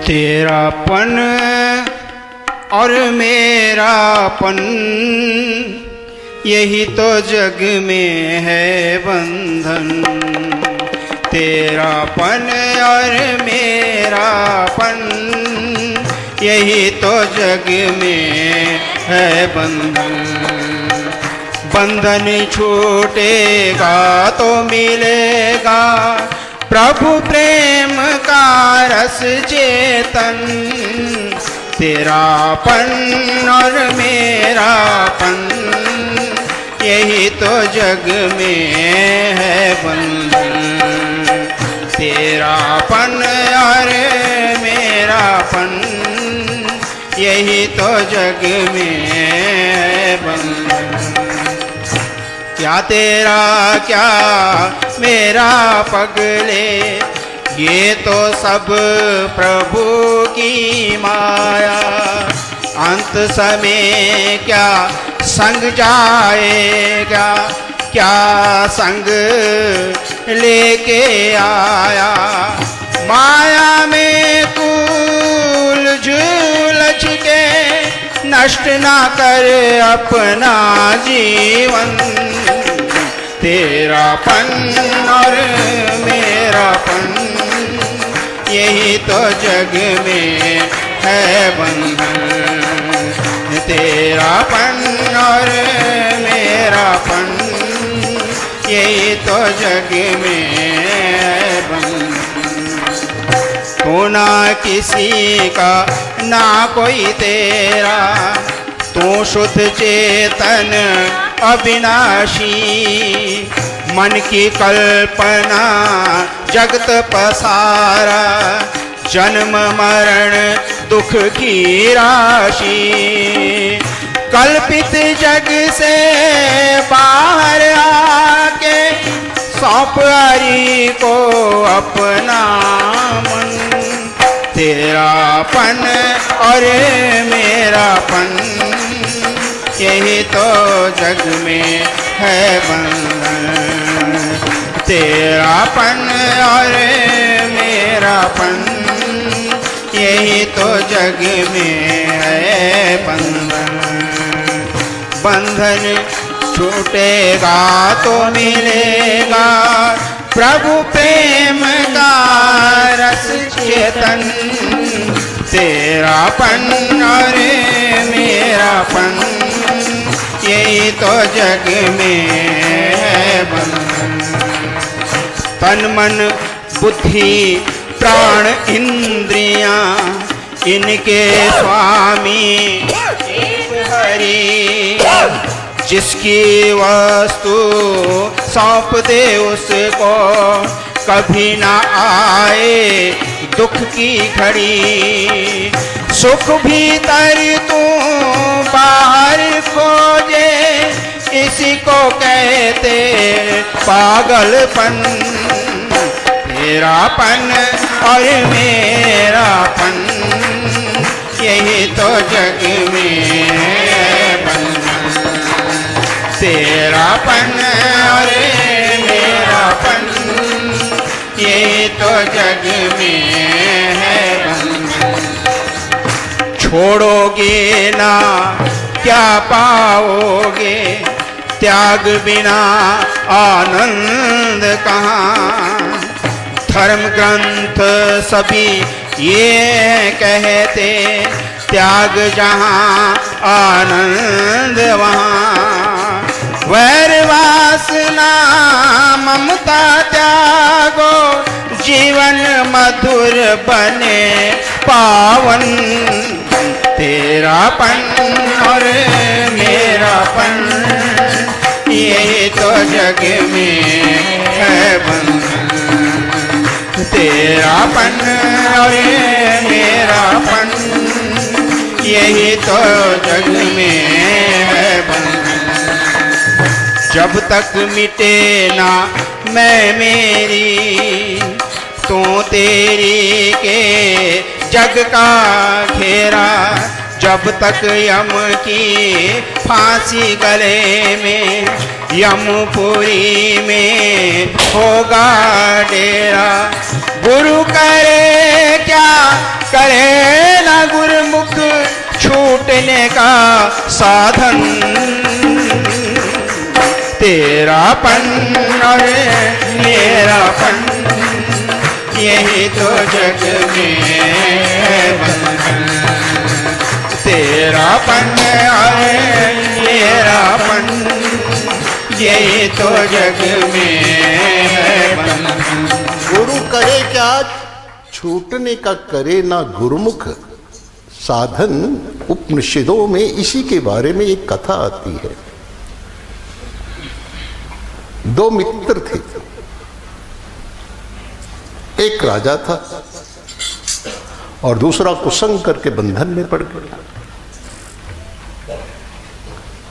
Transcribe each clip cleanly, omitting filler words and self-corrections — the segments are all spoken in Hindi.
तेरापन और मेरापन, यही तो जग में है बंधन। तेरापन और मेरापन, यही तो जग में है बंधन। बंधन छूटेगा तो मिलेगा प्रभु प्रेम का रस चेतन। तेरापन और मेरापन, यही तो जग में है बंधन। तेरापन और मेरापन, यही तो जग में है बंधन। क्या तेरा क्या मेरा पगले, ये तो सब प्रभु की माया। अंत समय क्या संग जाएगा, क्या संग लेके आया। माया में तू उलझ के नष्ट ना कर अपना जीवन। तेरापन और मेरापन, यही तो जग में है बंधन। तेरापन और मेरापन, यही तो जग में है बंधन। तू ना किसी का ना कोई तेरा, तू शुद्ध चेतन अविनाशी। मन की कल्पना जगत पसारा, जन्म मरण दुख की राशि। कल्पित जग से बाहर आके सौंप हरि को अपना मन। तेरापन और मेरापन, यही तो जग में है बंधन। तेरापन और मेरापन, यही तो जग में है बंधन। बंधन छूटेगा तो मिलेगा प्रभु प्रेम का रस चेतन। तेरापन और मेरापन, यही तो जग में है बंधन। तन मन बुद्धि प्राण इंद्रियां, इनके स्वामी एक हरि। जिसकी वस्तु सौंप दे उसको, कभी ना आए दुख की घड़ी। सुख भीतर तू बाहर खोजे, इसी को कहते पागलपन। तेरापन और मेरापन, यही तो जग में है बंधन। तेरापन और मेरापन, यही तो जग में है बंधन। छोड़ोगे ना क्या पाओगे, त्याग बिना आनंद कहाँ। धर्म ग्रंथ सभी ये कहते, त्याग जहाँ आनंद वहाँ। वैर वासना ममता त्यागो, जीवन मधुर बने पावन। तेरापन और मेरापन, यही तो जग में है बंधन। तेरापन और मेरापन, यही तो जग में है बंधन। जब तक मिटे ना मैं मेरी, तू तेरी के जग का घेरा। जब तक यम की फांसी गले में, यमपुरी में होगा डेरा। गुरु करे क्या करे ना गुरुमुख छूटने का साधन। तेरापन और मेरापन यही तो जग में है बंधन। तेरापन और मेरापन यही तो जग में है बंधन। गुरु करे क्या छूटने का करे ना गुरुमुख साधन। उपनिषदों में इसी के बारे में एक कथा आती है। दो मित्र थे, एक राजा था और दूसरा कुसंग करके बंधन में पड़ गया।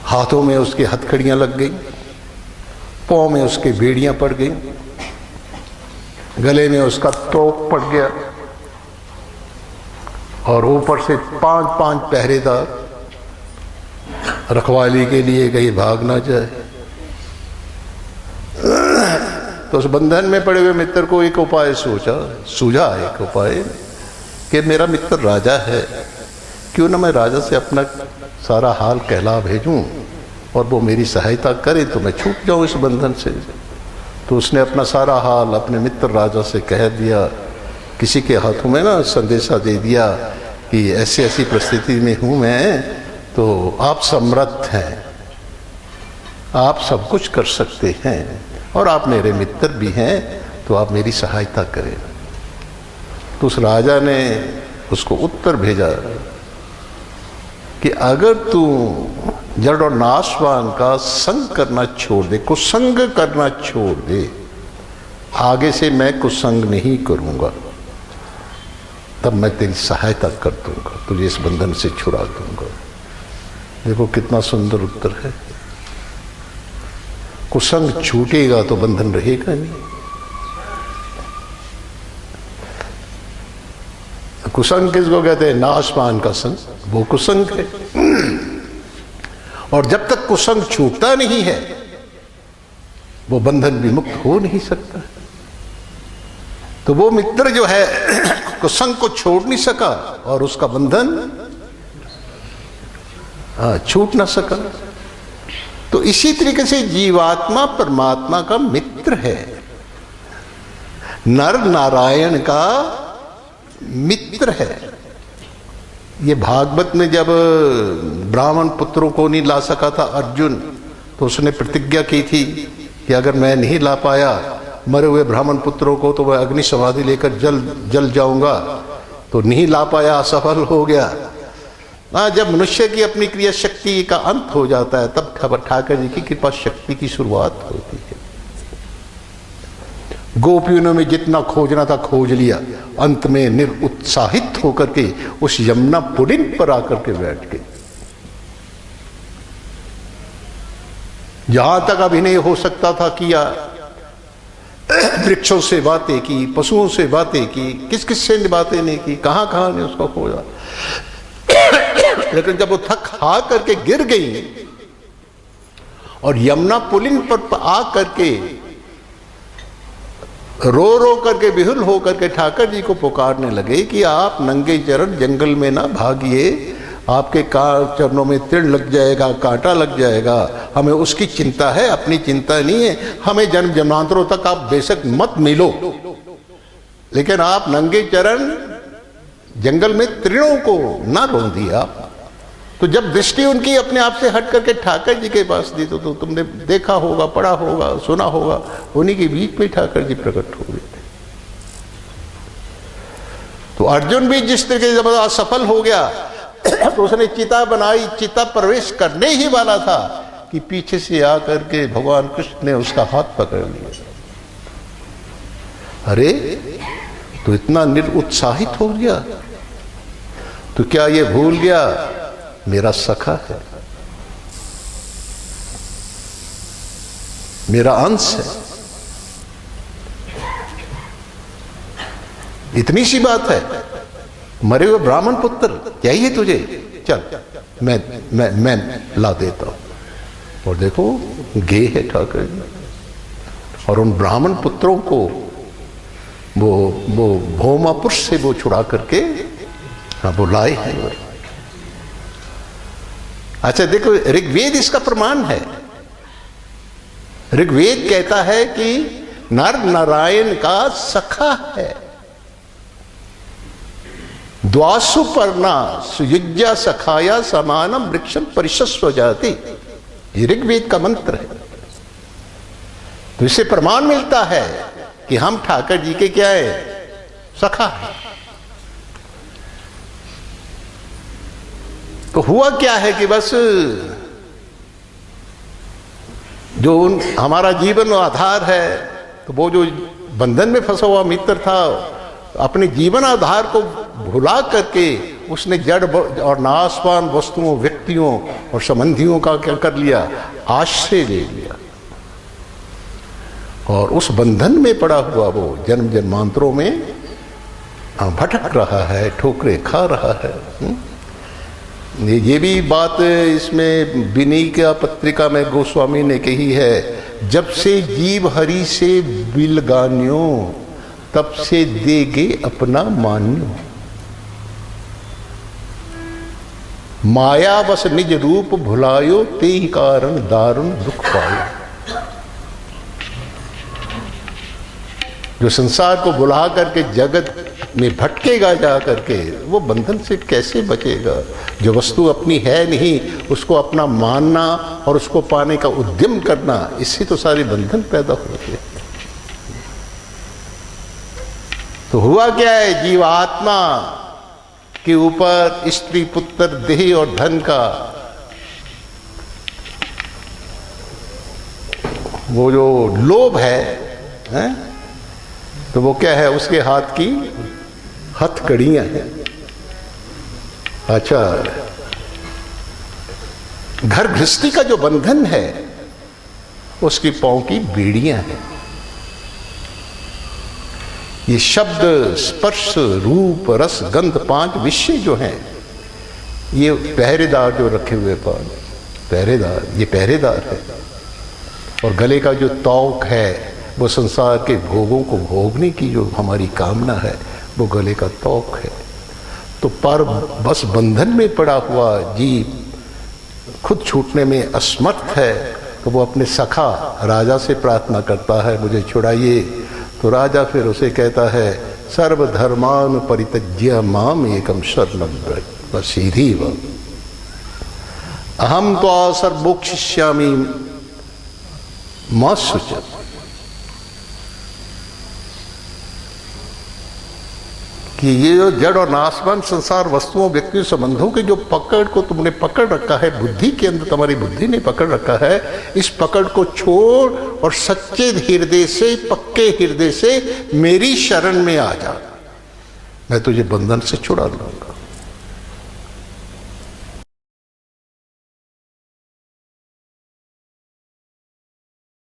हाथों में उसके हथकड़ियां लग गई, पांव में उसके बेड़ियां पड़ गई, गले में उसका तोप पड़ गया और ऊपर से 5-5 पहरेदार रखवाली के लिए कहीं भाग ना जाए। तो उस बंधन में पड़े हुए मित्र को एक उपाय सूझा एक उपाय कि मेरा मित्र राजा है, क्यों ना मैं राजा से अपना सारा हाल कहला भेजूं और वो मेरी सहायता करे तो मैं छूट जाऊं इस बंधन से। तो उसने अपना सारा हाल अपने मित्र राजा से कह दिया। किसी के हाथों में ना संदेशा दे दिया कि ऐसी ऐसी परिस्थिति में हूं मैं, तो आप समर्थ हैं, आप सब कुछ कर सकते हैं और आप मेरे मित्र भी हैं, तो आप मेरी सहायता करें। तो उस राजा ने उसको उत्तर भेजा कि अगर तू जड़ और नाशवान का संग करना छोड़ दे, कुसंग करना छोड़ दे, आगे से मैं कुसंग नहीं करूंगा, तब मैं तेरी सहायता कर दूंगा, तुझे इस बंधन से छुड़ा दूंगा। देखो कितना सुंदर उत्तर है। कुसंग छूटेगा तो बंधन रहेगा नहीं। कुसंग किसको कहते हैं? नाशवान का संग, वो कुसंग है। और जब तक कुसंग छूटता नहीं है वो बंधन भी मुक्त हो नहीं सकता। तो वो मित्र जो है कुसंग को छोड़ नहीं सका और उसका बंधन छूट ना सका। तो इसी तरीके से जीवात्मा परमात्मा का मित्र है, नर नारायण का मित्र है। ये भागवत में जब ब्राह्मण पुत्रों को नहीं ला सका था अर्जुन, तो उसने प्रतिज्ञा की थी कि अगर मैं नहीं ला पाया मरे हुए ब्राह्मण पुत्रों को तो वह अग्नि समाधि लेकर जल जाऊंगा। तो नहीं ला पाया, असफल हो गया। जब मनुष्य की अपनी क्रिया शक्ति का अंत हो जाता है तब ठाकर जी की कृपा शक्ति की शुरुआत होती है। गोपियों में जितना खोजना था खोज लिया, अंत में निरुत्साहित होकर के उस यमुना पुलिन पर आकर के बैठ गए। जहां तक अभिनय हो सकता था किया, वृक्षों से बातें की, पशुओं से बातें की, किस किस से बातें नहीं की, कहां कहां ने उसको खोजा। लेकिन जब वो थक हा करके गिर गई और यमुना पुलिन पर आ करके रो करके विहुल हो करके ठाकर जी को पुकारने लगे कि आप नंगे चरण जंगल में ना भागिए, आपके चरणों में तीर लग जाएगा, कांटा लग जाएगा, हमें उसकी चिंता है, अपनी चिंता नहीं है। हमें जन्म जन्मांतरों तक आप बेशक मत मिलो, लेकिन आप नंगे चरण जंगल में तीरों को ना रोंदिए आप। तो जब दृष्टि उनकी अपने आप से हट करके ठाकर जी के पास दी तो तुमने देखा होगा, पढ़ा होगा, सुना होगा, उन्हीं के बीच में ठाकर जी प्रकट हो गए थे। तो अर्जुन भी जिस तरीके से जब असफल हो गया तो उसने चिता बनाई, चिता प्रवेश करने ही वाला था कि पीछे से आकर के भगवान कृष्ण ने उसका हाथ पकड़ लिया। अरे तो इतना निरुत्साहित हो गया, तो क्या ये भूल गया मेरा सखा है, मेरा अंश है। इतनी सी बात है, मरे हुए ब्राह्मण पुत्र चाहिए तुझे, चल मैं ला देता हूं। और देखो गे है ठाकर जी, और उन ब्राह्मण पुत्रों को वो भौमापुर से वो छुड़ा करके हाँ, वो लाए हैं। अच्छा देखो, ऋग्वेद इसका प्रमाण है। ऋग्वेद कहता है कि नर नारायण का सखा है। द्वासु पर्णा सुयुज्या सखाया समानम वृक्षम परिशस्व जाति, ये ऋग्वेद का मंत्र है। तो इससे प्रमाण मिलता है कि हम ठाकर जी के क्या है, सखा है। तो हुआ क्या है कि बस जो हमारा जीवन आधार है, तो वो जो बंधन में फंसा हुआ मित्र था, अपने जीवन आधार को भुला करके उसने जड़ और नाशवान वस्तुओं, व्यक्तियों और संबंधियों का क्या कर लिया, आश्रय ले लिया। और उस बंधन में पड़ा हुआ वो जन्म जन्मांतरों में भटक रहा है, ठोकरे खा रहा है। ये भी बात इसमें बिनी का पत्रिका में गोस्वामी ने कही है, जब से जीव हरि से बिलगान्यो तब से देगे अपना मान्यो, माया बस निज रूप भुलायो ते ही कारण दारुण दुख पायो। जो संसार को भुला करके जगत में भटकेगा जा करके, वो बंधन से कैसे बचेगा। जो वस्तु अपनी है नहीं उसको अपना मानना और उसको पाने का उद्यम करना, इससे तो सारे बंधन पैदा होते हैं। तो हुआ क्या है, जीवात्मा के ऊपर स्त्री पुत्र देह और धन का वो जो लोभ है, तो वो क्या है, उसके हाथ की हथकड़ियां हैं। अच्छा, घर गृहस्थी का जो बंधन है उसकी पांव की बेड़ियां हैं। ये शब्द, स्पर्श, रूप, रस, गंध, 5 विषय जो हैं, ये पहरेदार जो रखे हुए पांच पहरेदार, ये पहरेदार है। और गले का जो तौक है, वो संसार के भोगों को भोगने की जो हमारी कामना है, वो गले का तौक है। तो पर बस बंधन में पड़ा हुआ जीव खुद छूटने में असमर्थ है, तो वो अपने सखा राजा से प्रार्थना करता है, मुझे छुड़ाइए। तो राजा फिर उसे कहता है, सर्वधर्मान परित्यज्य माम एकम शरणम व्रज, बस सीधी व अहम तो सर्वोक्षिष्यामि मा शुच। कि ये जो जड़ और नाशवान संसार वस्तुओं, व्यक्तियों, संबंधों के जो पकड़ को तुमने पकड़ रखा है, बुद्धि के अंदर तुम्हारी बुद्धि ने पकड़ रखा है, इस पकड़ को छोड़ और सच्चे हृदय से, पक्के हृदय से मेरी शरण में आ जा, मैं तुझे बंधन से छुड़ा लूंगा।